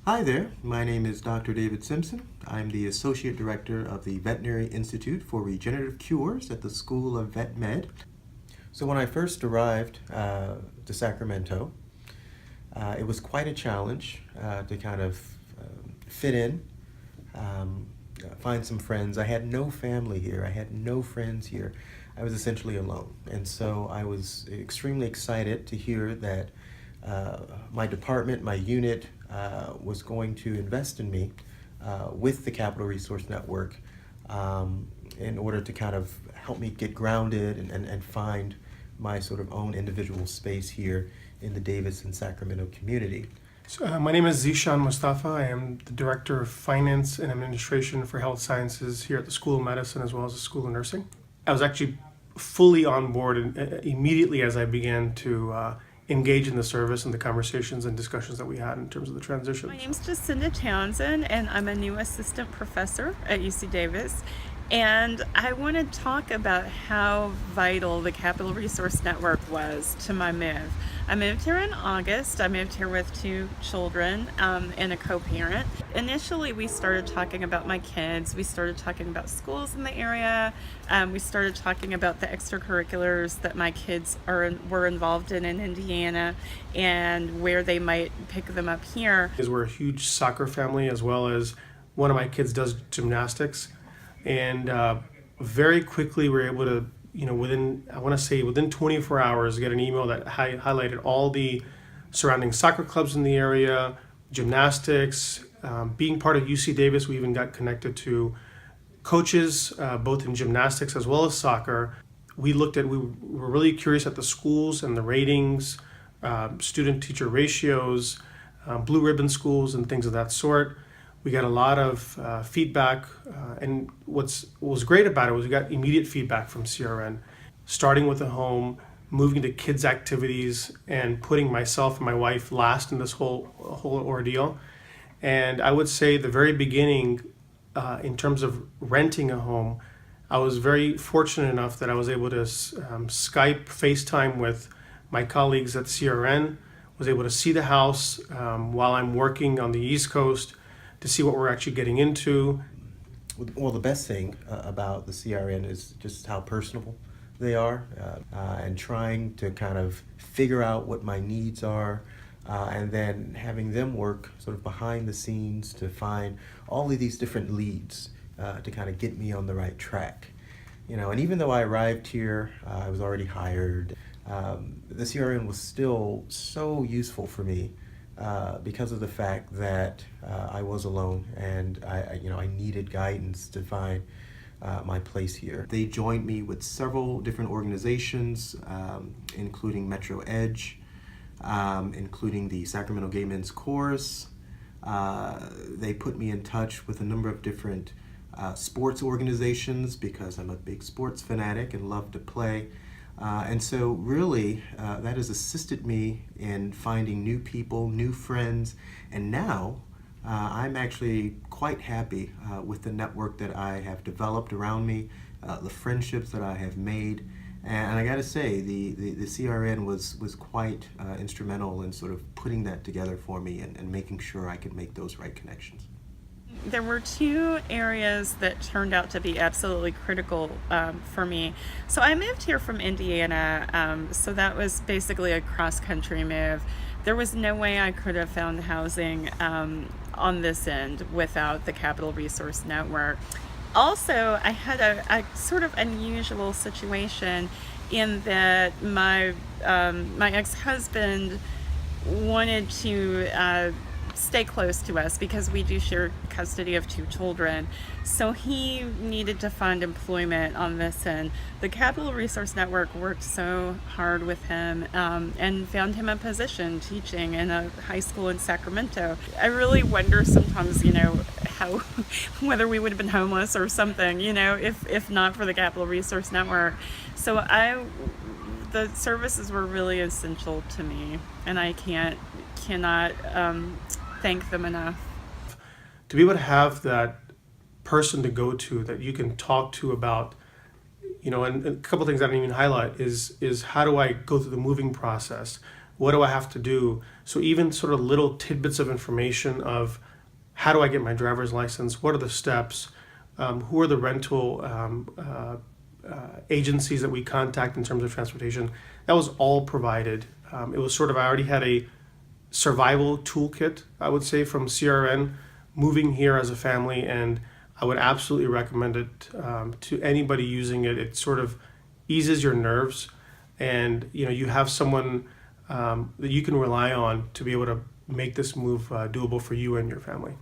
Hi there, my name is Dr. David Simpson. I'm the Associate Director of the Veterinary Institute for Regenerative Cures at the School of Vet Med. So when I first arrived to Sacramento, it was quite a challenge to kind of fit in, find some friends. I had no family here, I had no friends here. I was essentially alone. And so I was extremely excited to hear that my department, my unit, was going to invest in me with the Capital Resource Network in order to kind of help me get grounded and find my sort of own individual space here in the Davis and Sacramento community. So, my name is Zishan Mustafa. I am the Director of Finance and Administration for Health Sciences here at the School of Medicine as well as the School of Nursing. I was actually fully on board immediately as I began to engage in the service and the conversations and discussions that we had in terms of the transition. My name's Jacinda Townsend, and I'm a new assistant professor at UC Davis. And I want to talk about how vital the Capital Resource Network was to my move. I moved here in August. I moved here with two children and a co-parent. Initially, we started talking about my kids. We started talking about schools in the area. We started talking about the extracurriculars that my kids were involved in Indiana and where they might pick them up here. We're a huge soccer family, as well as one of my kids does gymnastics. And very quickly we were able to, within 24 hours, get an email that highlighted all the surrounding soccer clubs in the area, gymnastics. Being part of UC Davis, we even got connected to coaches, both in gymnastics as well as soccer. We were really curious at the schools and the ratings, student-teacher ratios, blue ribbon schools and things of that sort. We got a lot of feedback, and what was great about it was we got immediate feedback from CRN, starting with the home, moving to kids' activities, and putting myself and my wife last in this whole ordeal. And I would say the very beginning, in terms of renting a home, I was very fortunate enough that I was able to Skype, FaceTime with my colleagues at CRN, was able to see the house while I'm working on the East Coast, to see what we're actually getting into. Well, the best thing about the CRN is just how personable they are, and trying to kind of figure out what my needs are, and then having them work sort of behind the scenes to find all of these different leads to kind of get me on the right track. And even though I arrived here, I was already hired, the CRN was still so useful for me because of the fact that I was alone and I needed guidance to find my place here. They joined me with several different organizations, including Metro Edge, including the Sacramento Gay Men's Chorus. They put me in touch with a number of different sports organizations because I'm a big sports fanatic and love to play. And so really that has assisted me in finding new people, new friends, and now I'm actually quite happy with the network that I have developed around me, the friendships that I have made, and I gotta say the CRN was quite instrumental in sort of putting that together for me and making sure I could make those right connections. There were two areas that turned out to be absolutely critical for me. So I moved here from Indiana, so that was basically a cross-country move. There was no way I could have found housing on this end without the Capital Resource Network. Also, I had a sort of unusual situation in that my ex-husband wanted to stay close to us because we do share custody of two children. So he needed to find employment on this end. The Capital Resource Network worked so hard with him and found him a position teaching in a high school in Sacramento. I really wonder sometimes, how whether we would have been homeless or something, if not for the Capital Resource Network. So the services were really essential to me, and I cannot thank them enough. To be able to have that person to go to that you can talk to about, and a couple things I didn't even highlight is how do I go through the moving process? What do I have to do? So even sort of little tidbits of information of how do I get my driver's license? What are the steps? Who are the rental agencies that we contact in terms of transportation? That was all provided. It was sort of, I already had a survival toolkit, I would say, from CRN moving here as a family, and I would absolutely recommend it to anybody using it. It sort of eases your nerves, and you have someone that you can rely on to be able to make this move doable for you and your family.